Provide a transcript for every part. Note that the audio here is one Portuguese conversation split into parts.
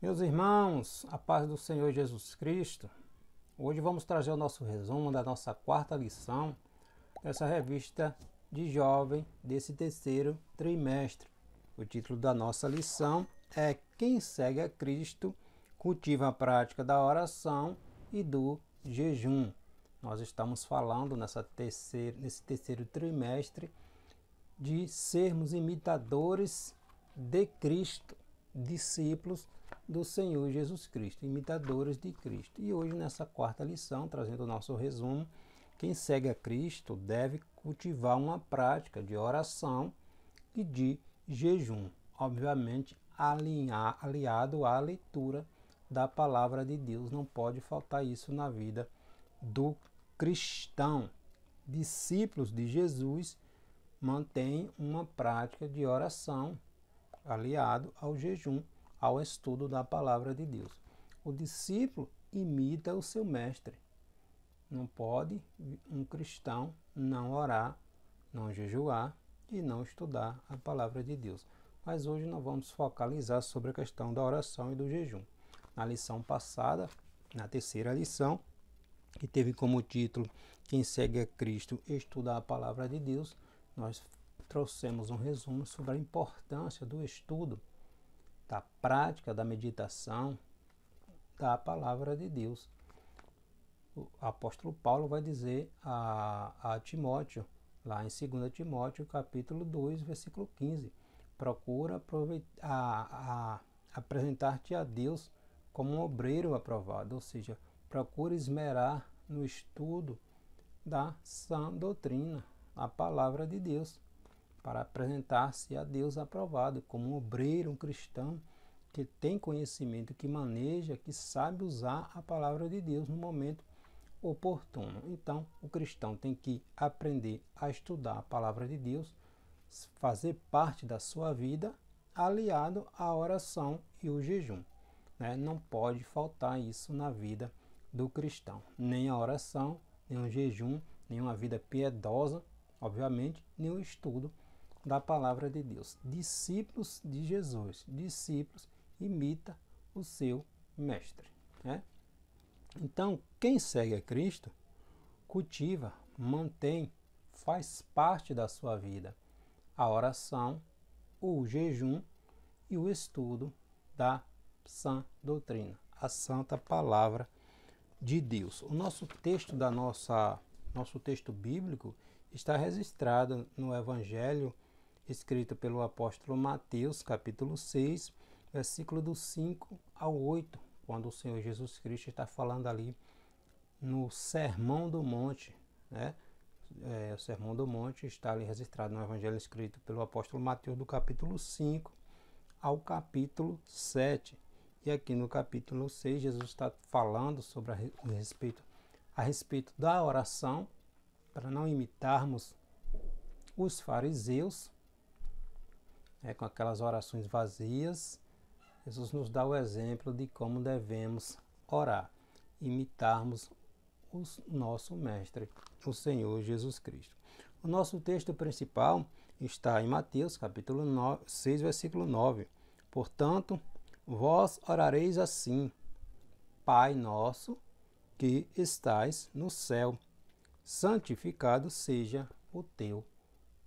Meus irmãos, a paz do Senhor Jesus Cristo. Hoje vamos trazer o nosso resumo da nossa quarta lição dessa revista de jovem desse terceiro trimestre. O título da nossa lição é Quem segue a Cristo cultiva a prática da oração e do jejum. Nós estamos falando nesse terceiro trimestre de sermos imitadores de Cristo, discípulos do Senhor Jesus Cristo, imitadores de Cristo. E hoje, nessa quarta lição, trazendo o nosso resumo, quem segue a Cristo deve cultivar uma prática de oração e de jejum, obviamente aliado à leitura da palavra de Deus. Não pode faltar isso na vida do cristão. Discípulos de Jesus mantêm uma prática de oração aliado ao jejum, ao estudo da palavra de Deus. O discípulo imita o seu mestre. Não pode um cristão não orar, não jejuar e não estudar a palavra de Deus. Mas hoje nós vamos focalizar sobre a questão da oração e do jejum. Na lição passada, na terceira lição, que teve como título Quem segue a Cristo estuda a palavra de Deus, nós trouxemos um resumo sobre a importância do estudo, da prática, da meditação da palavra de Deus. O apóstolo Paulo vai dizer a Timóteo, lá em 2 Timóteo, capítulo 2, versículo 15, procura apresentar-te a Deus como um obreiro aprovado, ou seja, procura esmerar no estudo da sã doutrina, a palavra de Deus, para apresentar-se a Deus aprovado, como um obreiro, um cristão que tem conhecimento, que maneja, que sabe usar a palavra de Deus no momento oportuno. Então, o cristão tem que aprender a estudar a palavra de Deus, fazer parte da sua vida, aliado à oração e o jejum. Não pode faltar isso na vida do cristão. Nem a oração, nem o jejum, nem uma vida piedosa, obviamente, nem o estudo da palavra de Deus. Discípulos de Jesus, discípulos imita o seu mestre. Então, quem segue a Cristo, cultiva, mantém, faz parte da sua vida a oração, o jejum e o estudo da sã doutrina, a santa palavra de Deus. O nosso texto nosso texto bíblico está registrado no Evangelho escrito pelo apóstolo Mateus, capítulo 6, versículo do 5 ao 8, quando o Senhor Jesus Cristo está falando ali no Sermão do Monte. O Sermão do Monte está ali registrado no Evangelho escrito pelo apóstolo Mateus, do capítulo 5 ao capítulo 7. E aqui no capítulo 6, Jesus está falando sobre a respeito da oração, para não imitarmos os fariseus, com aquelas orações vazias. Jesus nos dá o exemplo de como devemos orar, imitarmos o nosso Mestre, o Senhor Jesus Cristo. O nosso texto principal está em Mateus, capítulo 6, versículo 9. Portanto, vós orareis assim: Pai nosso, que estais no céu, santificado seja o teu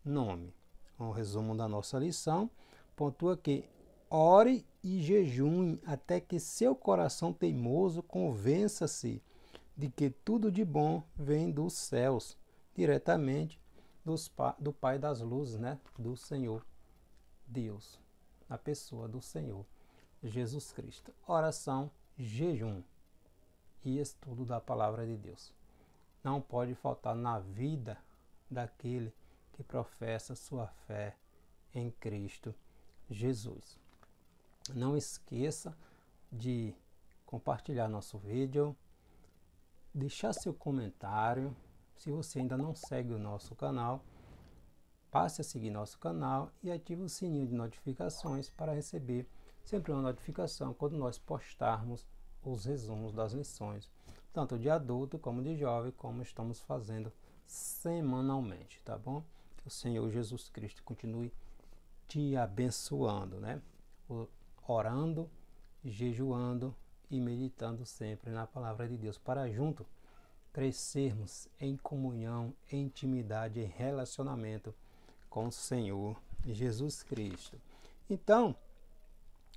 nome. Um resumo da nossa lição pontua que ore e jejue até que seu coração teimoso convença-se de que tudo de bom vem dos céus, diretamente do Pai das luzes, do Senhor Deus, na pessoa do Senhor Jesus Cristo. Oração, jejum e estudo da palavra de Deus. Não pode faltar na vida daquele que professa sua fé em Cristo Jesus. Não esqueça de compartilhar nosso vídeo, deixar seu comentário. Se você ainda não segue o nosso canal, passe a seguir nosso canal e ative o sininho de notificações para receber sempre uma notificação quando nós postarmos os resumos das lições, tanto de adulto como de jovem, como estamos fazendo semanalmente, tá bom? Que o Senhor Jesus Cristo continue te abençoando, orando, jejuando e meditando sempre na palavra de Deus, para junto crescermos em comunhão, em intimidade, em relacionamento com o Senhor Jesus Cristo. Então,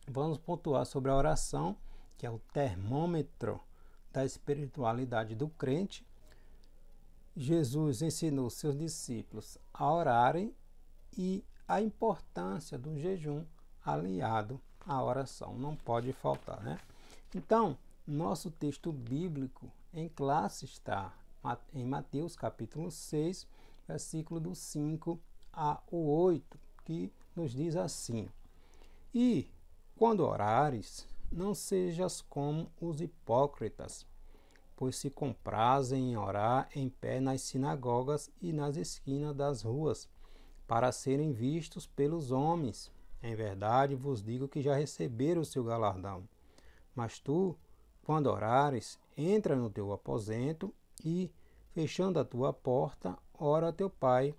vamos pontuar sobre a oração, que é o termômetro da espiritualidade do crente. Jesus ensinou seus discípulos a orarem e a importância do jejum aliado à oração. Não pode faltar, né? Então, nosso texto bíblico em classe está em Mateus capítulo 6, versículo do 5 ao 8, que nos diz assim: E quando orares, não sejas como os hipócritas, pois se comprazem em orar em pé nas sinagogas e nas esquinas das ruas, para serem vistos pelos homens. Em verdade vos digo que já receberam o seu galardão. Mas tu, quando orares, entra no teu aposento e, fechando a tua porta, ora a teu Pai,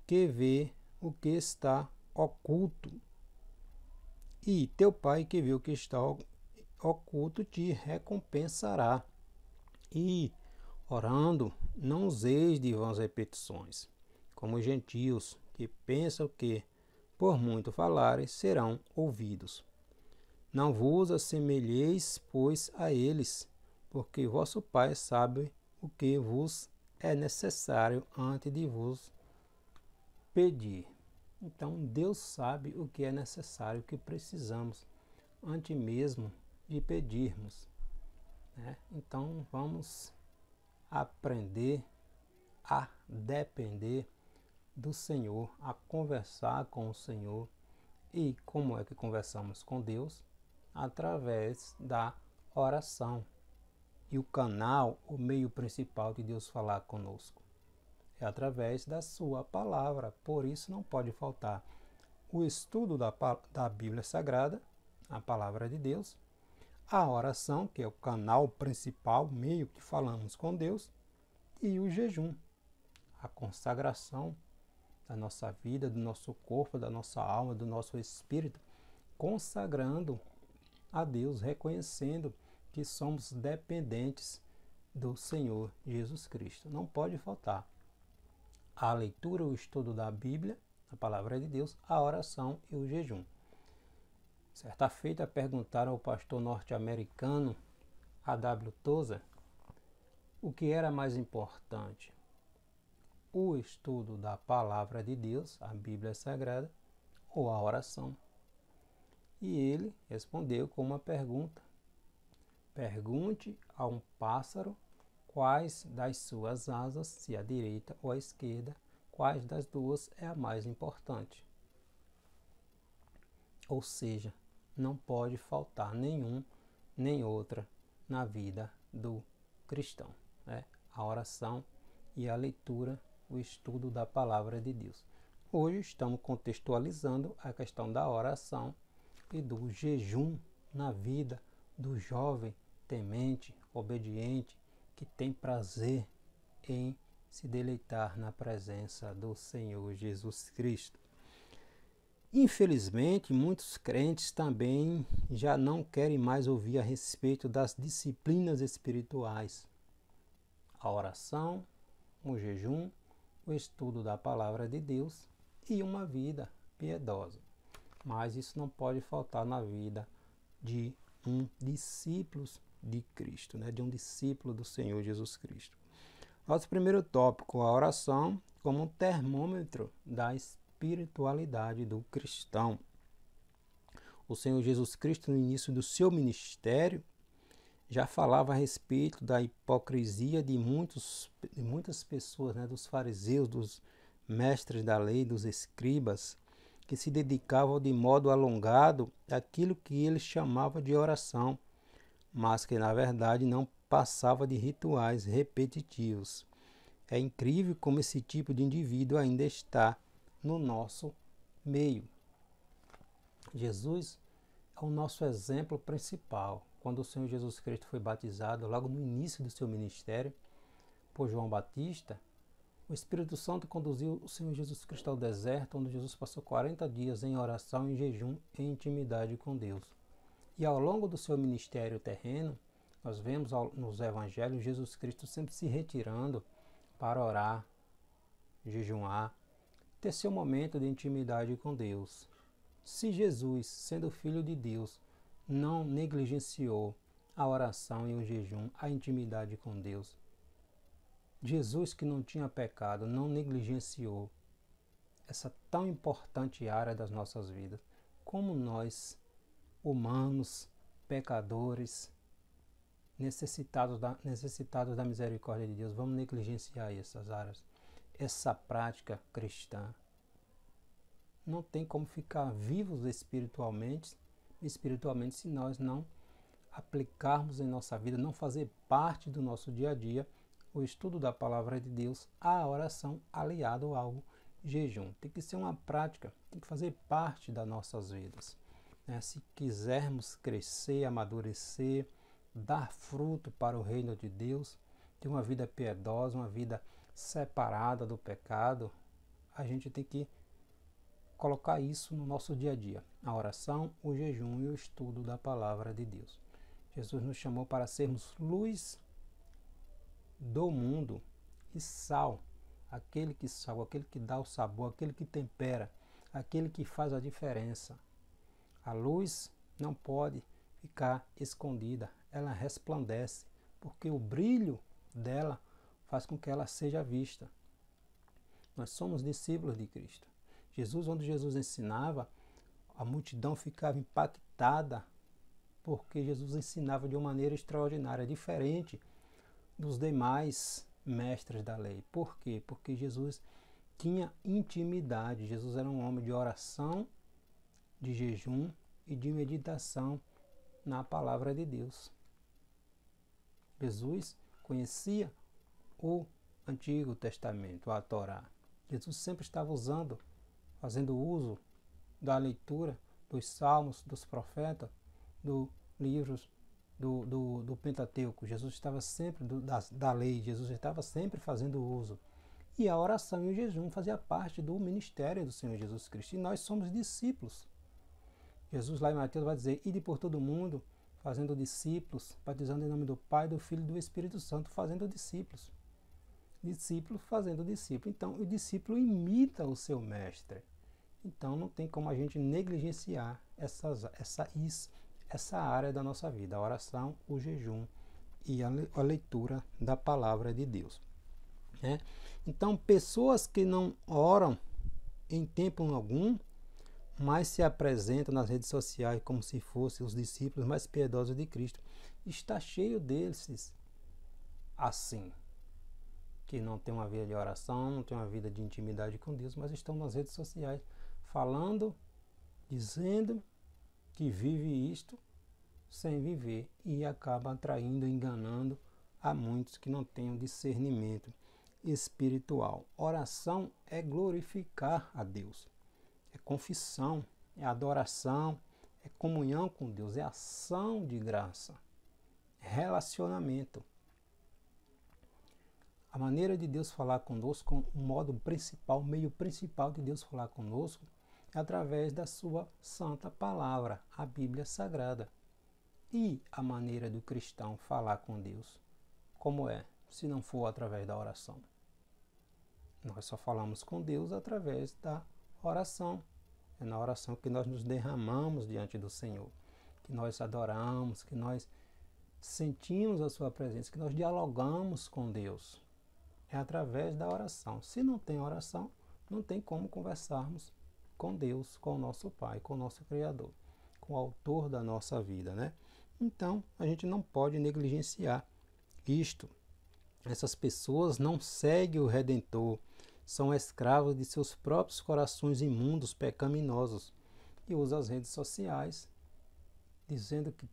que vê o que está oculto. E teu Pai, que vê o que está oculto, te recompensará. E, orando, não useis de vãs repetições, como os gentios, que pensam que, por muito falarem, serão ouvidos. Não vos assemelheis, pois, a eles, porque vosso Pai sabe o que vos é necessário antes de vos pedir. Então, Deus sabe o que é necessário, o que precisamos, antes mesmo de pedirmos, né? Então, vamos aprender a depender do Senhor, a conversar com o Senhor. E como é que conversamos com Deus? Através da oração. E o canal, o meio principal de Deus falar conosco é através da sua palavra. Por isso não pode faltar o estudo da Bíblia Sagrada, a palavra de Deus, a oração, que é o canal principal, meio que falamos com Deus, e o jejum, a consagração da nossa vida, do nosso corpo, da nossa alma, do nosso espírito, consagrando a Deus, reconhecendo que somos dependentes do Senhor Jesus Cristo. Não pode faltar a leitura, o estudo da Bíblia, a palavra de Deus, a oração e o jejum. Certa feita perguntaram ao pastor norte-americano A.W. Tozer o que era mais importante, o estudo da palavra de Deus, a Bíblia Sagrada, ou a oração. E ele respondeu com uma pergunta: pergunte a um pássaro quais das suas asas, se a direita ou a esquerda, quais das duas é a mais importante. Ou seja, não pode faltar nenhum nem outra na vida do cristão, né? A oração e a leitura, o estudo da palavra de Deus. Hoje estamos contextualizando a questão da oração e do jejum na vida do jovem temente, obediente, que tem prazer em se deleitar na presença do Senhor Jesus Cristo. Infelizmente, muitos crentes também já não querem mais ouvir a respeito das disciplinas espirituais. A oração, o jejum, o estudo da palavra de Deus e uma vida piedosa. Mas isso não pode faltar na vida de um discípulo de Cristo, né? De um discípulo do Senhor Jesus Cristo. Nosso primeiro tópico, a oração como um termômetro da espiritualidade do cristão. O Senhor Jesus Cristo, no início do seu ministério, já falava a respeito da hipocrisia de muitas pessoas, né? Dos fariseus, dos mestres da lei, dos escribas, que se dedicavam de modo alongado àquilo que ele chamava de oração, mas que na verdade não passava de rituais repetitivos. É incrível como esse tipo de indivíduo ainda está no nosso meio. Jesus é o nosso exemplo principal. Quando o Senhor Jesus Cristo foi batizado, logo no início do seu ministério, por João Batista, o Espírito Santo conduziu o Senhor Jesus Cristo ao deserto, onde Jesus passou 40 dias em oração, em jejum, em intimidade com Deus. E ao longo do seu ministério terreno, nós vemos nos evangelhos Jesus Cristo sempre se retirando para orar, jejuar, ter seu momento de intimidade com Deus. Se Jesus, sendo filho de Deus, não negligenciou a oração e o jejum, a intimidade com Deus, Jesus, que não tinha pecado, não negligenciou essa tão importante área das nossas vidas, como nós, humanos, pecadores, necessitados da misericórdia de Deus, vamos negligenciar essas áreas, essa prática cristã. Não tem como ficar vivos espiritualmente se nós não aplicarmos em nossa vida, não fazer parte do nosso dia a dia o estudo da palavra de Deus, a oração aliado ao jejum. Tem que ser uma prática, tem que fazer parte das nossas vidas. Se quisermos crescer, amadurecer, dar fruto para o reino de Deus, ter uma vida piedosa, uma vida separada do pecado, a gente tem que colocar isso no nosso dia a dia. A oração, o jejum e o estudo da palavra de Deus. Jesus nos chamou para sermos luz do mundo e sal. Aquele que salva, aquele que dá o sabor, aquele que tempera, aquele que faz a diferença. A luz não pode ficar escondida, ela resplandece, porque o brilho dela faz com que ela seja vista. Nós somos discípulos de Cristo. Onde Jesus ensinava, a multidão ficava impactada, porque Jesus ensinava de uma maneira extraordinária, diferente dos demais mestres da lei. Por quê? Porque Jesus tinha intimidade. Jesus era um homem de oração, de jejum e de meditação na palavra de Deus. Jesus conhecia o Antigo Testamento, a Torá. Jesus sempre estava fazendo uso da leitura dos salmos, dos profetas, dos livros do Pentateuco. Jesus estava sempre, da lei, Jesus estava sempre fazendo uso. E a oração e o jejum fazia parte do ministério do Senhor Jesus Cristo. E nós somos discípulos. Jesus lá em Mateus vai dizer, ide por todo mundo, fazendo discípulos, batizando em nome do Pai, do Filho e do Espírito Santo, fazendo discípulos. Discípulo fazendo discípulo. Então, o discípulo imita o seu mestre. Então, não tem como a gente negligenciar essa área da nossa vida, a oração, o jejum e a leitura da palavra de Deus. Então, pessoas que não oram em tempo algum, mas se apresentam nas redes sociais como se fossem os discípulos mais piedosos de Cristo, está cheio desses assim, que não tem uma vida de oração, não tem uma vida de intimidade com Deus, mas estão nas redes sociais falando, dizendo que vive isto sem viver e acaba atraindo, enganando a muitos que não têm um discernimento espiritual. Oração é glorificar a Deus, é confissão, é adoração, é comunhão com Deus, é ação de graça, é relacionamento. A maneira de Deus falar conosco, o modo principal, o meio principal de Deus falar conosco é através da sua santa palavra, a Bíblia Sagrada. E a maneira do cristão falar com Deus, como é, se não for através da oração? Nós só falamos com Deus através da oração. É na oração que nós nos derramamos diante do Senhor, que nós adoramos, que nós sentimos a sua presença, que nós dialogamos com Deus. É através da oração. Se não tem oração, não tem como conversarmos com Deus, com o nosso Pai, com o nosso Criador, com o autor da nossa vida, né? Então, a gente não pode negligenciar isto. Essas pessoas não seguem o Redentor, são escravos de seus próprios corações imundos, pecaminosos, e usam as redes sociais, dizendo que,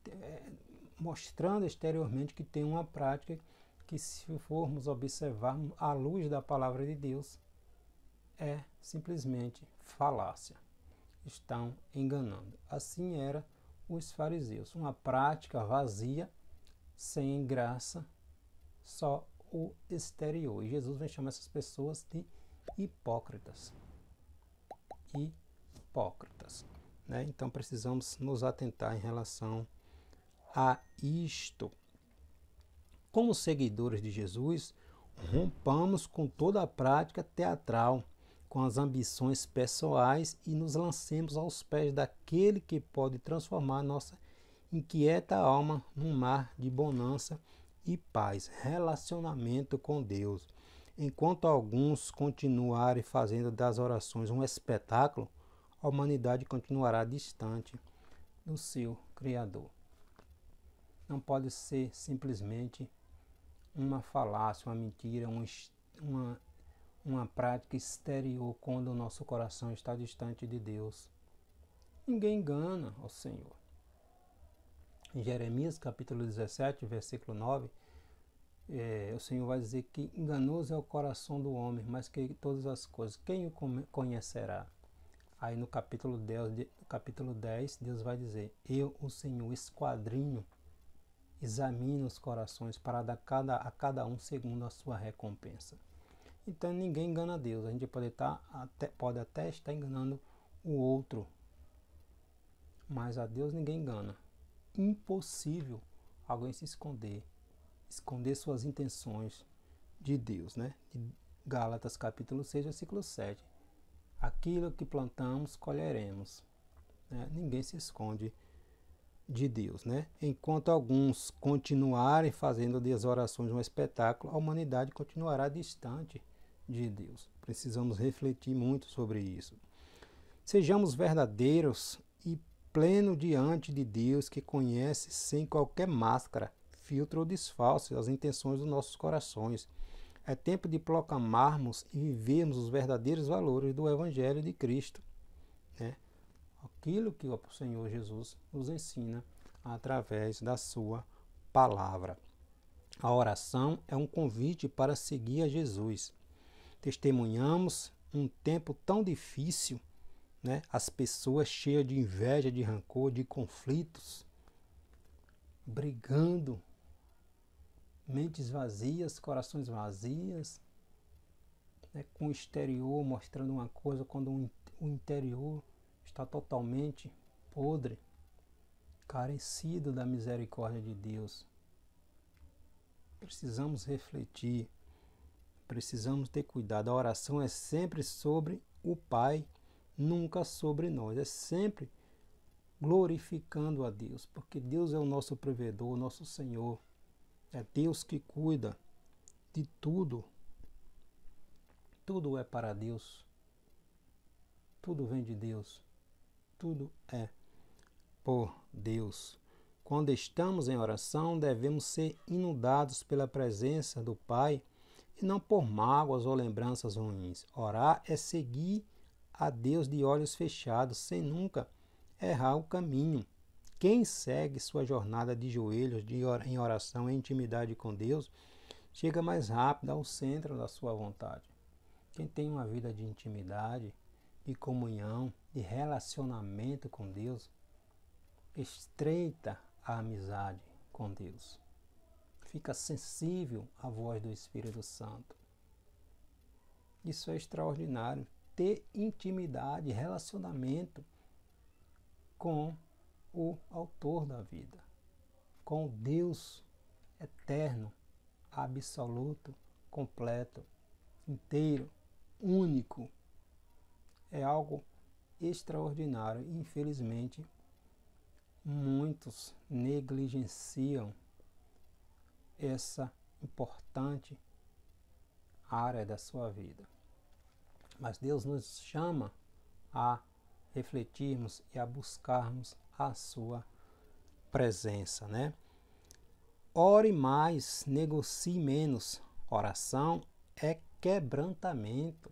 mostrando exteriormente que tem uma prática que, se formos observar à luz da palavra de Deus, é simplesmente falácia. Estão enganando. Assim era os fariseus, uma prática vazia, sem graça, só o exterior. E Jesus vem chamar essas pessoas de hipócritas. Hipócritas. né? Então precisamos nos atentar em relação a isto. Como seguidores de Jesus, rompamos com toda a prática teatral, com as ambições pessoais e nos lancemos aos pés daquele que pode transformar nossa inquieta alma num mar de bonança e paz, relacionamento com Deus. Enquanto alguns continuarem fazendo das orações um espetáculo, a humanidade continuará distante do seu Criador. Não pode ser simplesmente uma falácia, uma mentira, uma prática exterior quando o nosso coração está distante de Deus. Ninguém engana ao Senhor. Em Jeremias capítulo 17, versículo 9, o Senhor vai dizer que enganoso é o coração do homem, mas que todas as coisas, quem o conhecerá? Aí no capítulo 10, Deus vai dizer, eu, o Senhor, esquadrinho, examino os corações para dar a cada um segundo a sua recompensa. Então ninguém engana a Deus, a gente pode até estar enganando o outro, mas a Deus ninguém engana. Impossível alguém se esconder suas intenções de Deus, né? De Gálatas capítulo 6, versículo 7. Aquilo que plantamos, colheremos, né? Ninguém se esconde de Deus, né? Enquanto alguns continuarem fazendo das orações um espetáculo, a humanidade continuará distante de Deus. Precisamos refletir muito sobre isso. Sejamos verdadeiros e pleno diante de Deus, que conhece sem qualquer máscara, filtro ou disfarce as intenções dos nossos corações. É tempo de proclamarmos e vivermos os verdadeiros valores do Evangelho de Cristo, né? Aquilo que o Senhor Jesus nos ensina através da sua palavra. A oração é um convite para seguir a Jesus. Testemunhamos um tempo tão difícil, né? As pessoas cheias de inveja, de rancor, de conflitos, brigando, mentes vazias, corações vazios, né? Com o exterior mostrando uma coisa quando o interior está totalmente podre, carecido da misericórdia de Deus. Precisamos refletir, precisamos ter cuidado. A oração é sempre sobre o Pai, nunca sobre nós. É sempre glorificando a Deus, porque Deus é o nosso provedor, o nosso Senhor. É Deus que cuida de tudo. Tudo é para Deus. Tudo vem de Deus. Tudo é por Deus. Quando estamos em oração, devemos ser inundados pela presença do Pai e não por mágoas ou lembranças ruins. Orar é seguir a Deus de olhos fechados, sem nunca errar o caminho. Quem segue sua jornada de joelhos em oração e intimidade com Deus, chega mais rápido ao centro da sua vontade. Quem tem uma vida de intimidade, de comunhão, de relacionamento com Deus, estreita a amizade com Deus. Fica sensível à voz do Espírito Santo. Isso é extraordinário. Ter intimidade, relacionamento com o autor da vida, com o Deus eterno, absoluto, completo, inteiro, único. É algo extraordinário. Infelizmente, muitos negligenciam essa importante área da sua vida. Mas Deus nos chama a refletirmos e a buscarmos a sua presença, né? Ore mais, negocie menos. Oração é quebrantamento.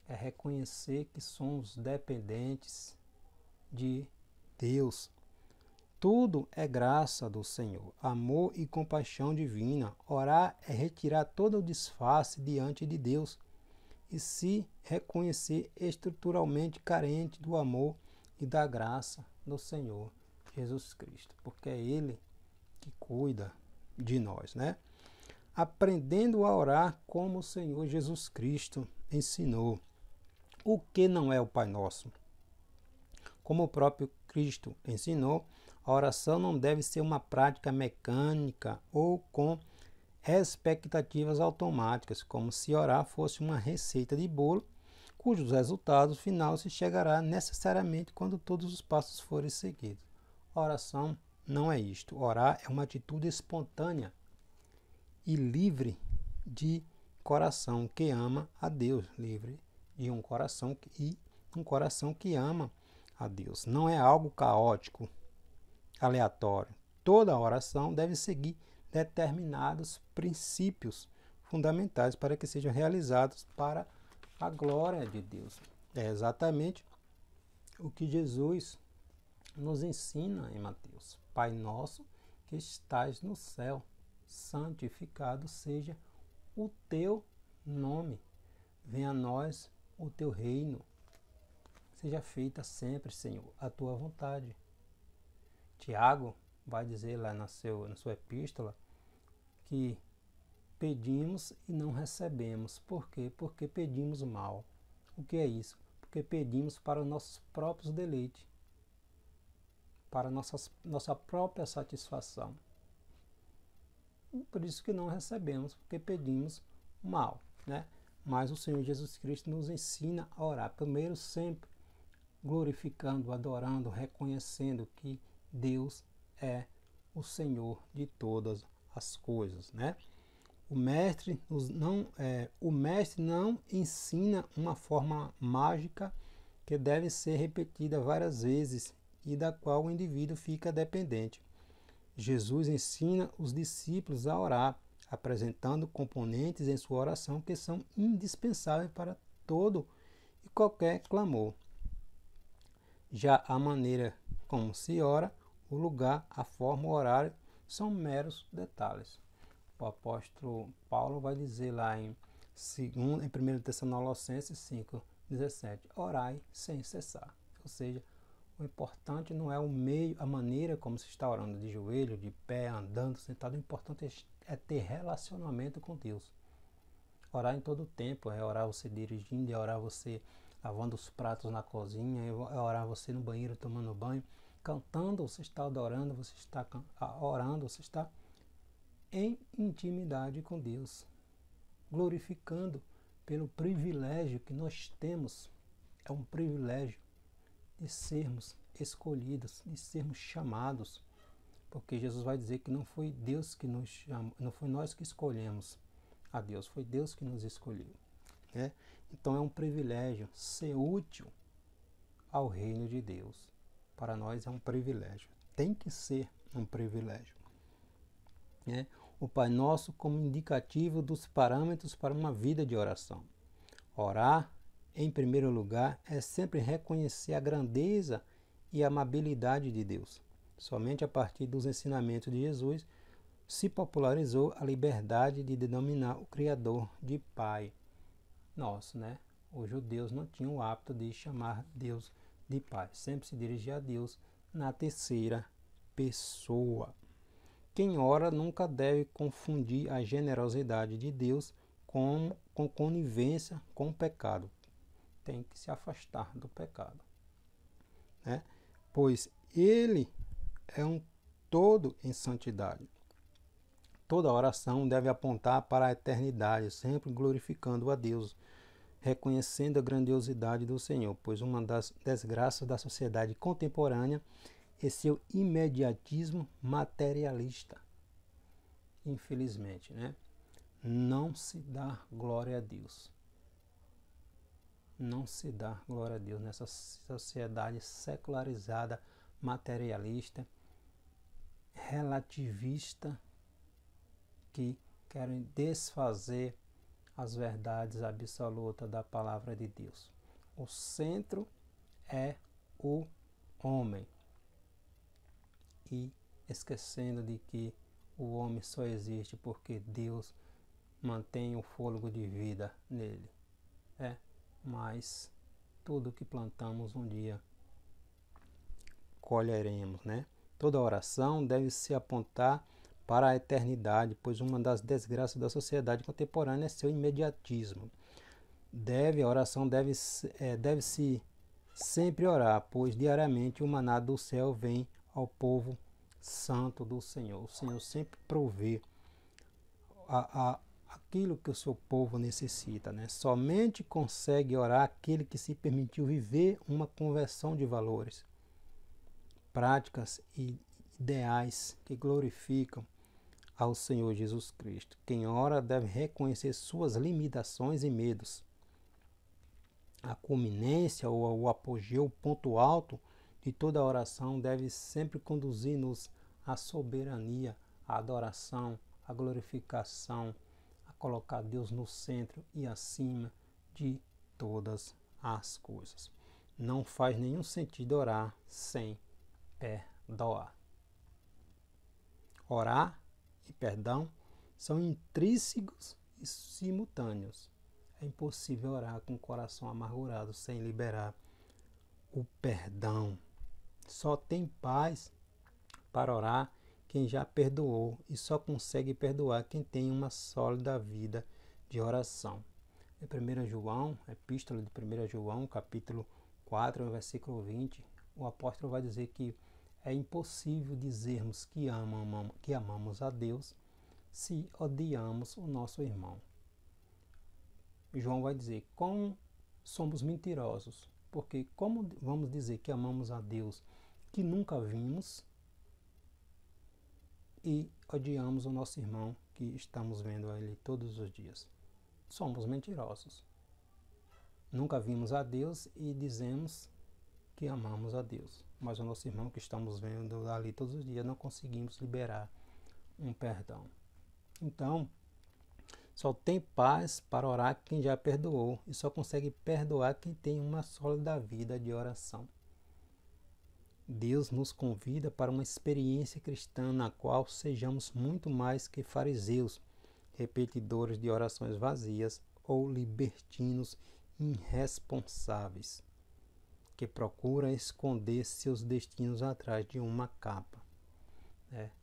É reconhecer que somos dependentes de Deus. Tudo é graça do Senhor, amor e compaixão divina. Orar é retirar todo o disfarce diante de Deus e se reconhecer estruturalmente carente do amor e da graça do Senhor Jesus Cristo, porque é Ele que cuida de nós, né? Aprendendo a orar como o Senhor Jesus Cristo ensinou. O que não é o Pai Nosso? Como o próprio Cristo ensinou, a oração não deve ser uma prática mecânica ou com expectativas automáticas, como se orar fosse uma receita de bolo, cujos resultados final se chegará necessariamente quando todos os passos forem seguidos. A oração não é isto. Orar é uma atitude espontânea e livre de coração que ama a Deus, livre de um coração que ama a Deus. Não é algo caótico, aleatório. Toda oração deve seguir determinados princípios fundamentais para que sejam realizados para a glória de Deus. É exatamente o que Jesus nos ensina em Mateus. Pai nosso que estás no céu, santificado seja o teu nome. Venha a nós o teu reino. Seja feita sempre, Senhor, a tua vontade. Tiago vai dizer lá na sua epístola que pedimos e não recebemos. Por quê? Porque pedimos mal. O que é isso? Porque pedimos para os nossos próprios deleites, para nossa própria satisfação. Por isso que não recebemos, porque pedimos mal, né? Mas o Senhor Jesus Cristo nos ensina a orar. Primeiro, sempre glorificando, adorando, reconhecendo que Deus é o Senhor de todas as coisas, né? O mestre não ensina uma forma mágica que deve ser repetida várias vezes e da qual o indivíduo fica dependente. Jesus ensina os discípulos a orar, apresentando componentes em sua oração que são indispensáveis para todo e qualquer clamor. Já a maneira como se ora, o lugar, a forma, o horário são meros detalhes. O apóstolo Paulo vai dizer lá em 1 Tessalonicenses 5:17, orai sem cessar. Ou seja, o importante não é o meio, a maneira como se está orando, de joelho, de pé, andando, sentado. O importante é ter relacionamento com Deus. Orar em todo o tempo, é orar você dirigindo, é orar você lavando os pratos na cozinha, é orar você no banheiro tomando banho, cantando, você está adorando, você está orando, você está em intimidade com Deus, glorificando pelo privilégio que nós temos. É um privilégio de sermos escolhidos, de sermos chamados, porque Jesus vai dizer que não foi Deus que nos chamou, não foi nós que escolhemos a Deus, foi Deus que nos escolheu, né? Então é um privilégio ser útil ao reino de Deus. Para nós é um privilégio, tem que ser um privilégio, né? O Pai Nosso como indicativo dos parâmetros para uma vida de oração. Orar, em primeiro lugar, é sempre reconhecer a grandeza e a amabilidade de Deus. Somente a partir dos ensinamentos de Jesus se popularizou a liberdade de denominar o Criador de Pai nosso, né? Os judeus não tinham o hábito de chamar Deus de Pai. Sempre se dirigia a Deus na terceira pessoa. Quem ora nunca deve confundir a generosidade de Deus com conivência com o pecado. Tem que se afastar do pecado, né? Pois Ele é um todo em santidade. Toda oração deve apontar para a eternidade, sempre glorificando a Deus, reconhecendo a grandiosidade do Senhor, pois uma das desgraças da sociedade contemporânea é seu imediatismo materialista. Infelizmente, né? Não se dá glória a Deus. Não se dá glória a Deus nessa sociedade secularizada, materialista, relativista, que querem desfazer as verdades absolutas da palavra de Deus. O centro é o homem. E esquecendo de que o homem só existe porque Deus mantém o fôlego de vida nele. Mas tudo que plantamos um dia colheremos, né? Toda oração deve se apontar para a eternidade, pois uma das desgraças da sociedade contemporânea é seu imediatismo. A oração deve se sempre orar, pois diariamente o maná do céu vem ao povo santo do Senhor. O Senhor sempre provê aquilo que o seu povo necessita, né? Somente consegue orar aquele que se permitiu viver uma conversão de valores, práticas e ideais que glorificam ao Senhor Jesus Cristo. Quem ora deve reconhecer suas limitações e medos. A culminância ou o apogeu, o ponto alto de toda oração deve sempre conduzir-nos à soberania, à adoração, à glorificação, a colocar Deus no centro e acima de todas as coisas. Não faz nenhum sentido orar sem perdoar. Orar e perdão são intrínsecos e simultâneos. É impossível orar com o coração amargurado sem liberar o perdão. Só tem paz para orar quem já perdoou, e só consegue perdoar quem tem uma sólida vida de oração. Em 1 João, Epístola de 1 João, capítulo 4, versículo 20, o apóstolo vai dizer que é impossível dizermos que amamos a Deus se odiamos o nosso irmão. João vai dizer, como somos mentirosos, porque como vamos dizer que amamos a Deus que nunca vimos e odiamos o nosso irmão que estamos vendo a ele todos os dias? Somos mentirosos. Nunca vimos a Deus e dizemos que amamos a Deus, mas o nosso irmão que estamos vendo ali todos os dias não conseguimos liberar um perdão. Então, só tem paz para orar quem já perdoou, e só consegue perdoar quem tem uma sólida vida de oração. Deus nos convida para uma experiência cristã na qual sejamos muito mais que fariseus, repetidores de orações vazias ou libertinos irresponsáveis, que procuram esconder seus destinos atrás de uma capa.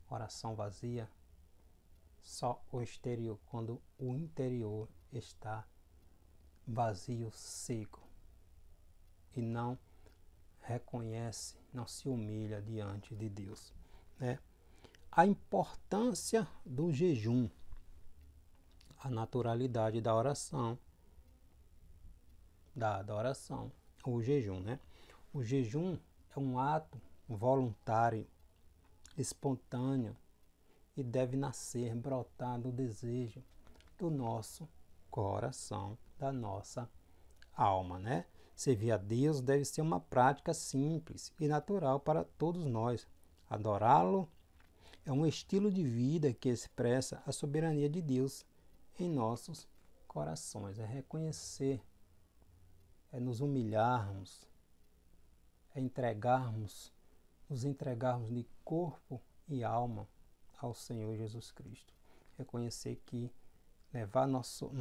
Oração vazia, só o exterior, quando o interior está vazio, seco, e não reconhece, não se humilha diante de Deus. A importância do jejum, a naturalidade da oração, da adoração, o jejum, O jejum é um ato voluntário, espontâneo, e deve nascer, brotar do desejo do nosso coração, da nossa alma, Servir a Deus deve ser uma prática simples e natural para todos nós. Adorá-lo é um estilo de vida que expressa a soberania de Deus em nossos corações. É reconhecer, é nos humilharmos, é nos entregarmos de corpo e alma ao Senhor Jesus Cristo. Reconhecer que levar nosso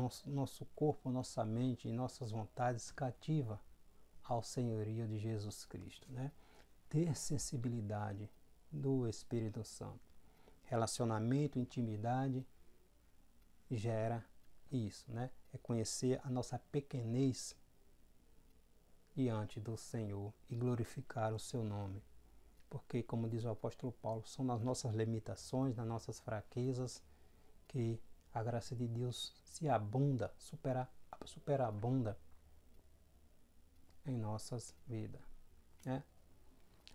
corpo, nossa mente e nossas vontades cativa ao senhorio de Jesus Cristo. Ter sensibilidade do Espírito Santo. Relacionamento, intimidade gera isso. Reconhecer a nossa pequenez diante do Senhor e glorificar o seu nome. Porque, como diz o apóstolo Paulo, são nas nossas limitações, nas nossas fraquezas, que a graça de Deus se abunda, superabunda em nossas vidas.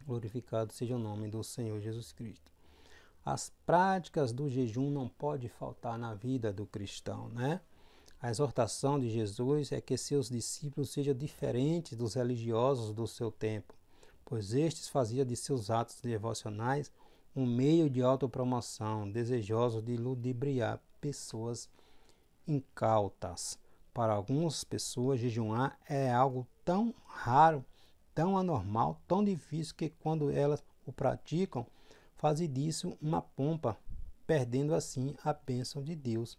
Glorificado seja o nome do Senhor Jesus Cristo. As práticas do jejum não podem faltar na vida do cristão, A exortação de Jesus é que seus discípulos sejam diferentes dos religiosos do seu tempo, pois estes faziam de seus atos devocionais um meio de autopromoção, desejosos de ludibriar pessoas incautas. Para algumas pessoas, jejuar é algo tão raro, tão anormal, tão difícil que quando elas o praticam, fazem disso uma pompa, perdendo assim a bênção de Deus,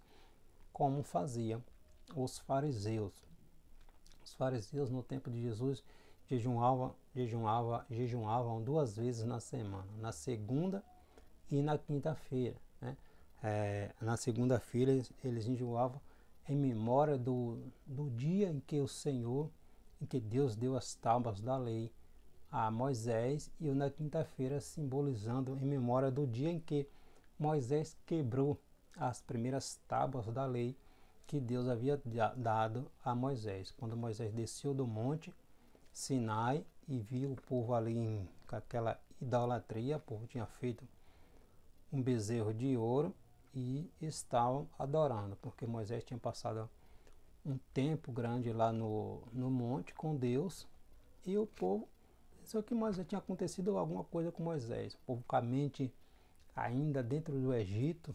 como faziam os fariseus. Os fariseus no tempo de Jesus jejuavam 2 vezes na semana, na segunda e na quinta-feira. Na segunda-feira eles jejuavam em memória do dia em que o Senhor em que Deus deu as tábuas da lei a Moisés, e na quinta-feira simbolizando em memória do dia em que Moisés quebrou as primeiras tábuas da lei que Deus havia dado a Moisés. Quando Moisés desceu do monte Sinai e viu o povo ali com aquela idolatria, o povo tinha feito um bezerro de ouro e estavam adorando, porque Moisés tinha passado um tempo grande lá no monte com Deus, e o povo pensou que Moisés tinha acontecido alguma coisa com Moisés. O povo com a mente ainda dentro do Egito,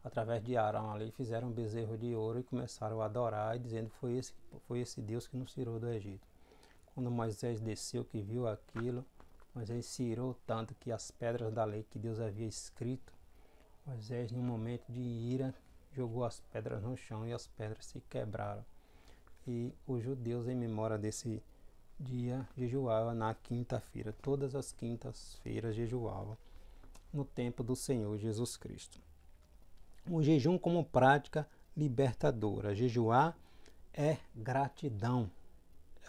através de Arão ali, fizeram um bezerro de ouro e começaram a adorar, dizendo que foi esse Deus que nos tirou do Egito. Quando Moisés desceu, que viu aquilo, Moisés se irou tanto que as pedras da lei que Deus havia escrito, Moisés, em um momento de ira, jogou as pedras no chão e as pedras se quebraram. E os judeus, em memória desse dia, jejuavam na quinta-feira. Todas as quintas-feiras jejuavam no tempo do Senhor Jesus Cristo. O jejum como prática libertadora. Jejuar é gratidão,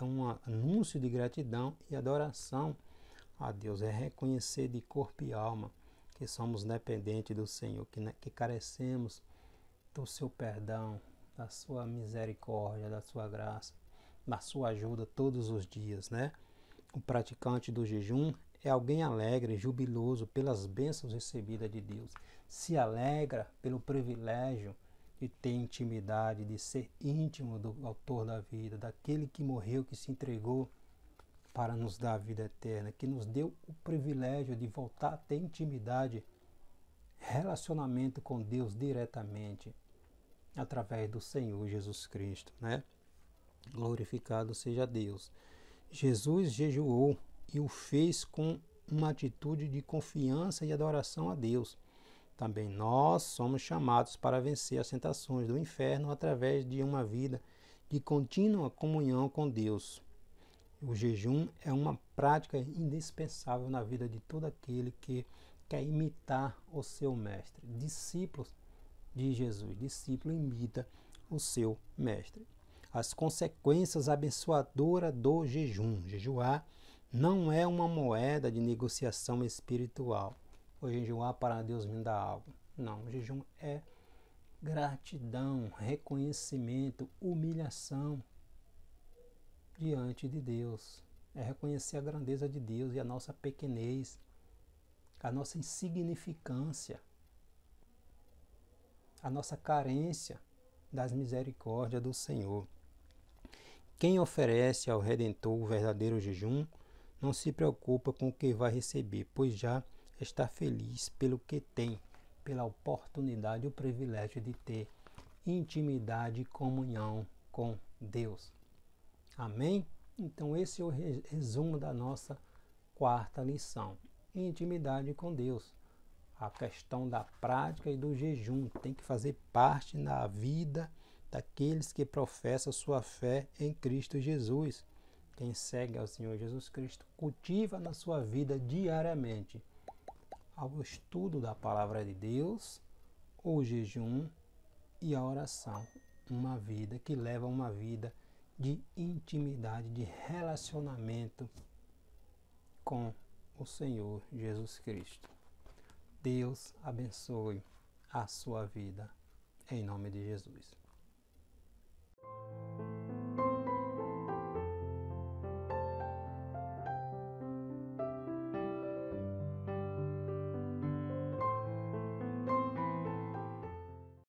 é um anúncio de gratidão e adoração a Deus, é reconhecer de corpo e alma que somos dependentes do Senhor, que carecemos do seu perdão, da sua misericórdia, da sua graça, da sua ajuda todos os dias, né? O praticante do jejum é alguém alegre, jubiloso pelas bênçãos recebidas de Deus. Se alegra pelo privilégio de ter intimidade, de ser íntimo do autor da vida, daquele que morreu, que se entregou para nos dar a vida eterna, que nos deu o privilégio de voltar a ter intimidade, relacionamento com Deus diretamente, através do Senhor Jesus Cristo, né? Glorificado seja Deus. Jesus jejuou e o fez com uma atitude de confiança e adoração a Deus. Também nós somos chamados para vencer as tentações do inferno através de uma vida de contínua comunhão com Deus. O jejum é uma prática indispensável na vida de todo aquele que quer imitar o seu mestre. Discípulos de Jesus, discípulo imita o seu mestre. As consequências abençoadoras do jejum. Jejuar não é uma moeda de negociação espiritual. O jejuar para Deus me dá algo. Não, o jejum é gratidão, reconhecimento, humilhação diante de Deus. É reconhecer a grandeza de Deus e a nossa pequenez, a nossa insignificância, a nossa carência das misericórdias do Senhor. Quem oferece ao Redentor o verdadeiro jejum não se preocupa com o que vai receber, pois já está feliz pelo que tem, pela oportunidade e o privilégio de ter intimidade e comunhão com Deus. Amém? Então esse é o resumo da nossa quarta lição. Intimidade com Deus. A questão da prática e do jejum tem que fazer parte da vida daqueles que professam sua fé em Cristo Jesus. Quem segue ao Senhor Jesus Cristo cultiva na sua vida diariamente ao estudo da palavra de Deus, o jejum e a oração. Uma vida que leva a uma vida de intimidade, de relacionamento com o Senhor Jesus Cristo. Deus abençoe a sua vida, em nome de Jesus.